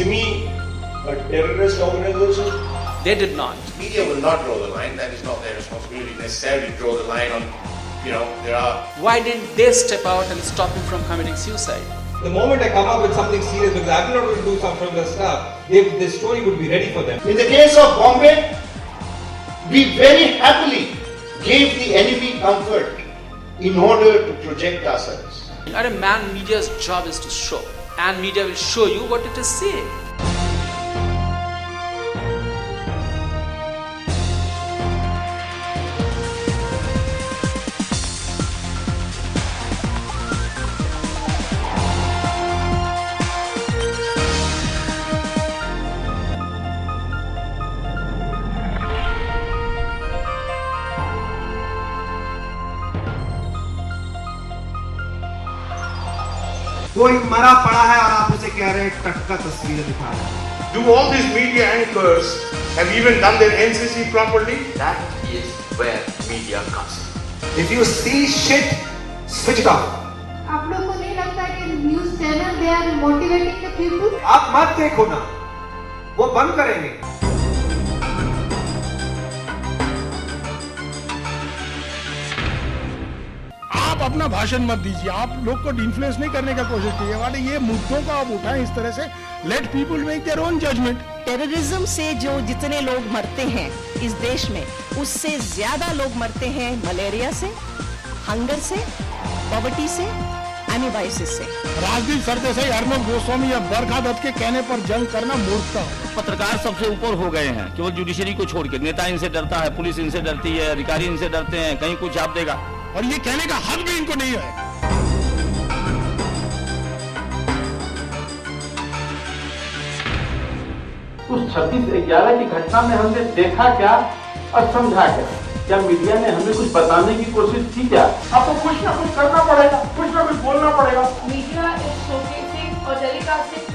Simi a terrorist organization? They did not. Media will not draw the line. That is not their responsibility necessarily to draw the line on, there are... Why didn't they step out and stop him from committing suicide? The moment I come up with something serious, because I'm not going to do some frivolous stuff, this story would be ready for them. In the case of Bombay, we very happily gave the enemy comfort in order to project ourselves. At a man, media's job is to show, and media will show you what it is saying. कोई मरा पड़ा है और आप उसे कह रहे हैं टटका तस्वीरें दिखा रहे हैं. Do all these media anchors have even done their NCC properly? That is where media comes. If you see shit, switch it off. आप लोगों को नहीं लगता कि news channel they are motivating the people? आप मत देखो ना, वो बंद करेंगे. आप अपना भाषण मत दीजिए, आप लोग को इन्फ्लुएंस नहीं करने का कोशिश कीजिए. वाले ये मुद्दों को आप उठाएं इस तरह से. Let people make their own judgement. Terrorism से जो जितने लोग मरते हैं इस देश में, उससे ज्यादा लोग मरते हैं मलेरिया से, हंगर से, पॉवर्टी से, एमीबाइसिस से. राजदीप सरदेसाई, अर्नब गोस्वामी या बरखा दत्त के कहने पर जंग करना मूर्खता हो. पत्रकार सबसे ऊपर हो गए हैं, केवल जुडिशरी को छोड़ के. नेता इनसे डरता है, पुलिस इनसे डरती है, अधिकारी इनसे डरते हैं, कहीं कुछ छाप देगा. और ये कहने का हक भी इनको नहीं है. उस 26/11 की घटना में हमने देखा क्या और समझा क्या? क्या मीडिया ने हमें कुछ बताने की कोशिश की क्या? आपको कुछ ना कुछ करना पड़ेगा, कुछ ना कुछ बोलना पड़ेगा. Media is showcasing or telecasting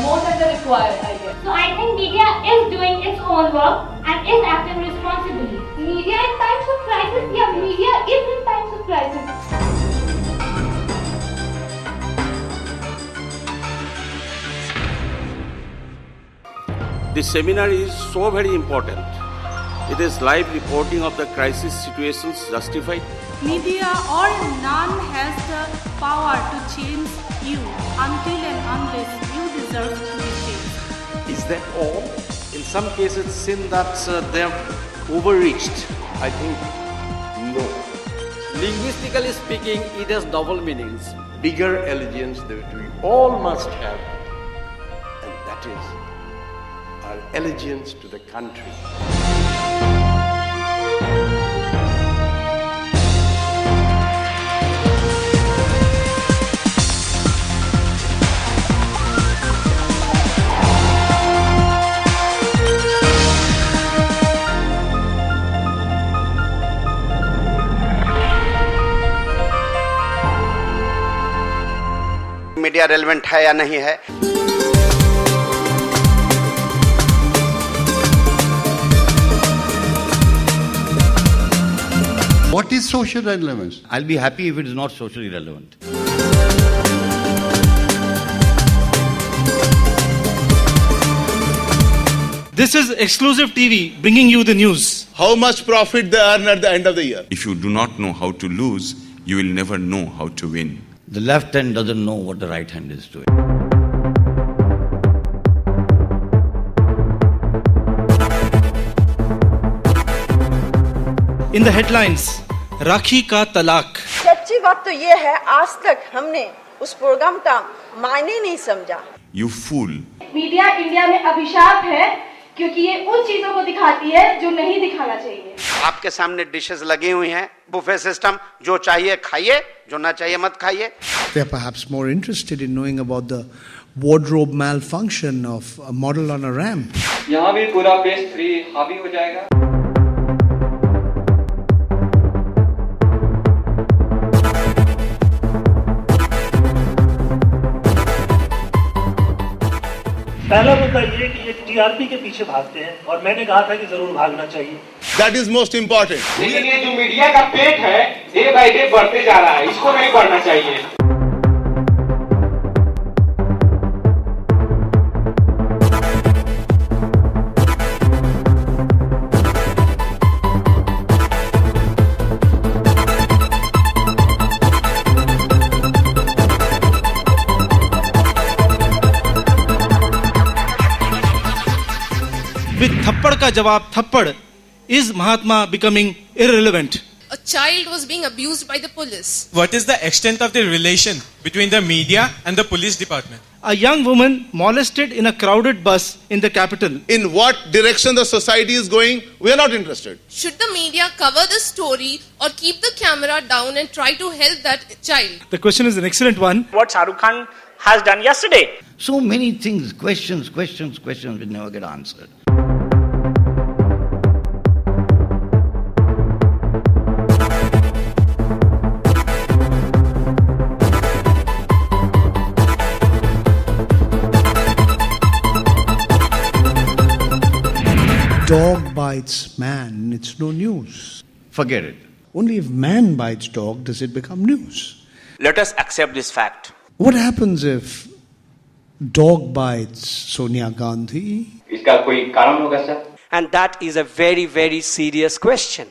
more than the required, I guess. So I think media is doing its own work and is acting responsibly. Media in times of crisis, yeah, media is in times of crisis. This seminar is so very important. It is live reporting of the crisis situations justified. Media or none has the power to change you until and unless you deserve to be changed. Is that all? In some cases, sin that they have overreached. I think no. Linguistically speaking, it has double meanings. Bigger allegiance that we all must have, and that is our allegiance to the country. Media relevant है या नहीं है? What is social relevance? I'll be happy if it is not socially relevant. This is Exclusive TV bringing you the news. How much profit they earn at the end of the year? If you do not know how to lose, you will never know how to win. The left hand doesn't know what the right hand is doing. In the headlines, राखी का तलाक. सच्ची बात तो ये है, आज तक हमने उस प्रोग्राम का मायने नहीं समझा. You fool. मीडिया इंडिया में अभिशाप है क्योंकि ये उन चीजों को दिखाती है जो नहीं दिखाना चाहिए. आपके सामने डिशेस लगी हुई हैं, बुफे सिस्टम, जो चाहिए खाइए, जो ना चाहिए मत खाइए. They are perhaps more interested in knowing about the wardrobe malfunction of a model on a ramp. यहाँ भी पूरा पेस्ट फ्री हावी हो जाएगा. पहला मुद्दा ये कि ये टीआरपी के पीछे भागते हैं और मैंने कहा था कि जरूर भागना चाहिए. That is most important. लेकिन ये जो मीडिया का पेट है, डे बाय डे बढ़ते जा रहा है. इसको नहीं बढ़ना चाहिए. का जवाब थप्पड़. Is Mahatma becoming irrelevant? A child was being abused by the police. What is the extent of the relation between the media and the police department? A young woman molested in a crowded bus in the capital. In what direction the society is going, we are not interested. Should the media cover the story or keep the camera down and try to help that child? The question is an excellent one. What Shah Rukh Khan has done yesterday. So many things, questions will never get answered. Dog bites man, it's no news. Forget it. Only if man bites dog does it become news. Let us accept this fact. What happens if dog bites Sonia Gandhi? इसका कोई कारण होगा sir? And that is a very, very serious question.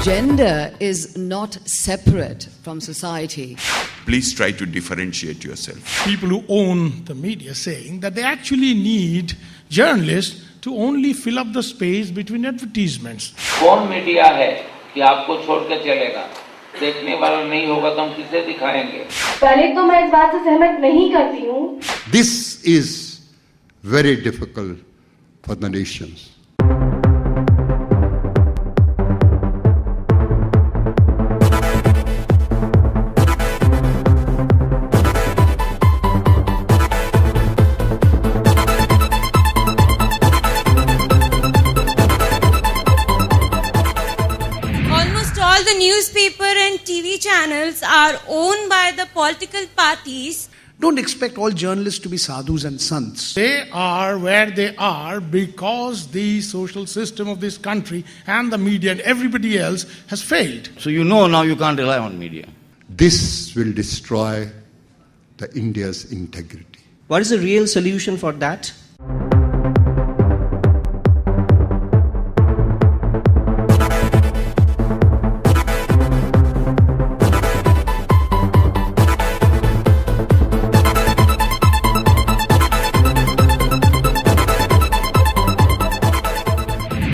Gender is not separate from society. Please try to differentiate yourself. People who own the media saying that they actually need journalists to only fill up the space between advertisements. कौन media है कि आपको छोड़कर चलेगा? देखने वाला नहीं होगा तो हम किसे दिखाएंगे? पहले तो मैं इस बात से सहमत नहीं करती हूँ. This is very difficult for the nations. Newspaper and TV channels are owned by the political parties. Don't expect all journalists to be sadhus and sants. They are where they are because the social system of this country and the media and everybody else has failed. So you know now you can't rely on media. This will destroy the India's integrity. What is the real solution for that?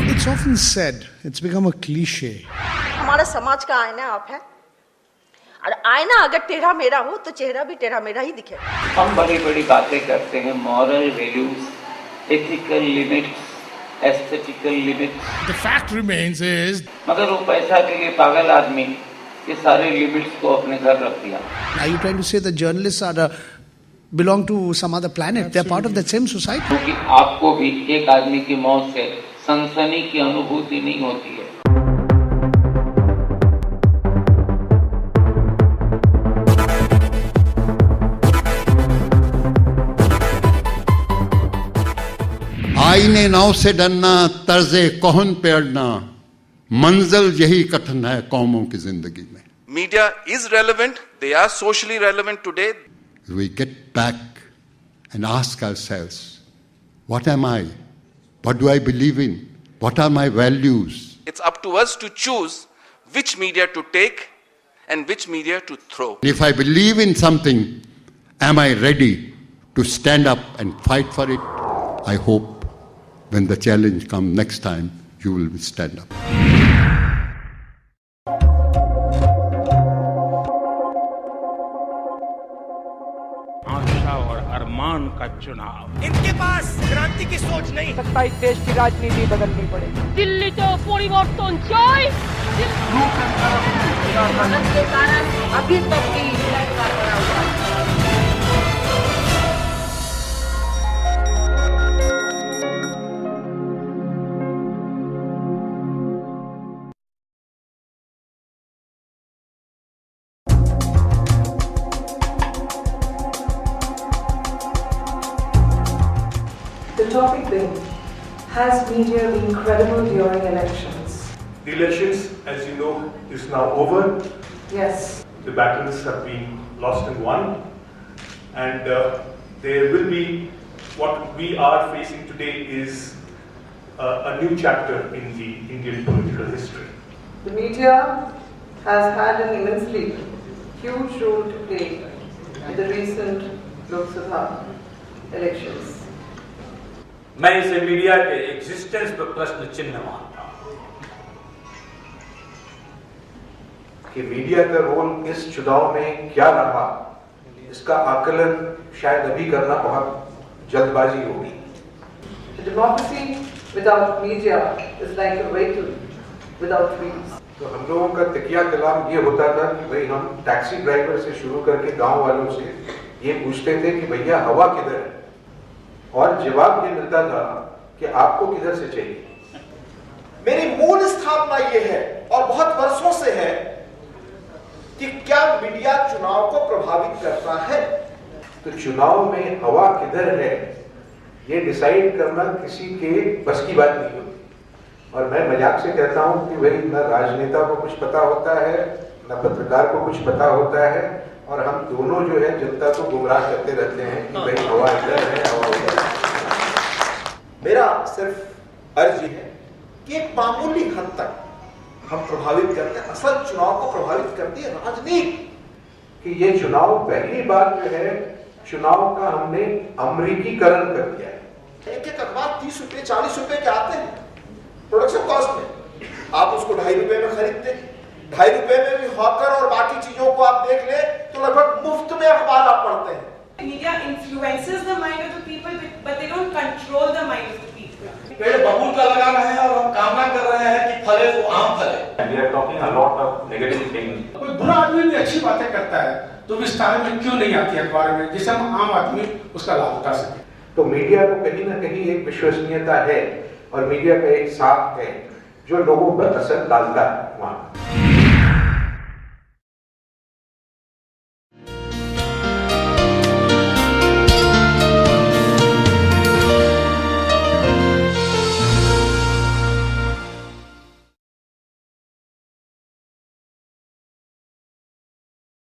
It's often said, it's become a cliche. हमारा समाज का आईना आप है और आईना अगर टेढ़ा मेढ़ा हो तो चेहरा भी टेढ़ा मेढ़ा ही दिखे. हम बड़ी बड़ी बातें करते हैं, moral values, ethical limits, aesthetical limits. The fact remains is मगर वो पैसा के लिए पागल आदमी ये सारे लिमिट्स को अपने घर रख दिया. Are you trying to say the journalists are belong to some other planet? They're part of the same society. क्योंकि आपको भी एक आदमी की मौत से सनसनी की अनुभूति नहीं होती है. आईने नाव से डरना, तर्जे कोहन पे अड़ना, मंजिल यही कठिन है कौमों की जिंदगी में. Media is relevant. They are socially relevant today. We get back and ask ourselves, what am I? What do I believe in? What are my values? It's up to us to choose which media to take and which media to throw. If I believe in something, am I ready to stand up and fight for it? I hope when the challenge comes next time, you will stand up. अरमान का चुनाव. इनके पास क्रांति की सोच नहीं. सकता इस देश की राजनीति बदलनी पड़ेगी. दिल्ली तो परिवर्तन चाहिए. के कारण अभी तक भी बना हुआ है. The topic being, has media been credible during elections? The elections, as you know, is now over. Yes. The battles have been lost and won. And there will be, what we are facing today is a new chapter in the Indian political history. The media has had an immensely huge role to play in the recent Lok Sabha elections. मैं इसे media के existence पर प्रश्न चिन्ह मानता हूं कि media का रोल इस चुनाव में क्या रहा, इसका आकलन शायद अभी करना बहुत जल्दबाजी होगी। Democracy without media is like a vehicle without wheels. तो हम लोगों का तकिया कलाम ये होता था कि भाई हम टैक्सी ड्राइवर से शुरू करके गांव वालों से ये पूछते थे कि भैया हवा किधर है, और जवाब ये मिलता था कि आपको किधर से चाहिए। मेरी मूल स्थापना ये है और बहुत वर्षों से है कि क्या मीडिया चुनाव को प्रभावित करता है। तो चुनाव में हवा किधर है ये डिसाइड करना किसी के बस की बात नहीं होती। और मैं मजाक से कहता हूं कि भाई न राजनेता को कुछ पता होता है, न पत्रकार को कुछ पता होता है, और हम दोनों जो है जनता को गुमराह करते रहते हैं कि भाई हवा इधर है, हवा उधर है। मेरा सिर्फ अर्ज है कि एक मामूली हद तक हम प्रभावित करते हैं, असल चुनाव को प्रभावित करती है राजनीति। कि ये चुनाव पहली बार जो है चुनाव का हमने अमरीकीकरण कर दिया है। एक अखबार 30 रुपए 40 रुपए के आते हैं प्रोडक्शन कॉस्ट में, आप उसको 2.5 रुपए में खरीदते हैं। 2.5 रुपए में भी हॉकर और बाकी चीजों को आप देख ले तो लगभग मुफ्त में अखबार आप पढ़ते हैं। Media influences the mind of the people, but they don't control the mind of the people. पेड़ बबूल का लगा रहे हैं और हम कामना कर रहे हैं कि फले तो आम फले। We are talking a lot of negative things. कोई बुरा आदमी भी अच्छी बातें करता है तो विस्तार में क्यों नहीं आती अखबार में, जिससे हम आम आदमी उसका लाभ उठा सके। तो मीडिया को कहीं ना कहीं एक विश्वसनीयता है और मीडिया का एक साथ है जो लोगों पर असर डालता है वहां।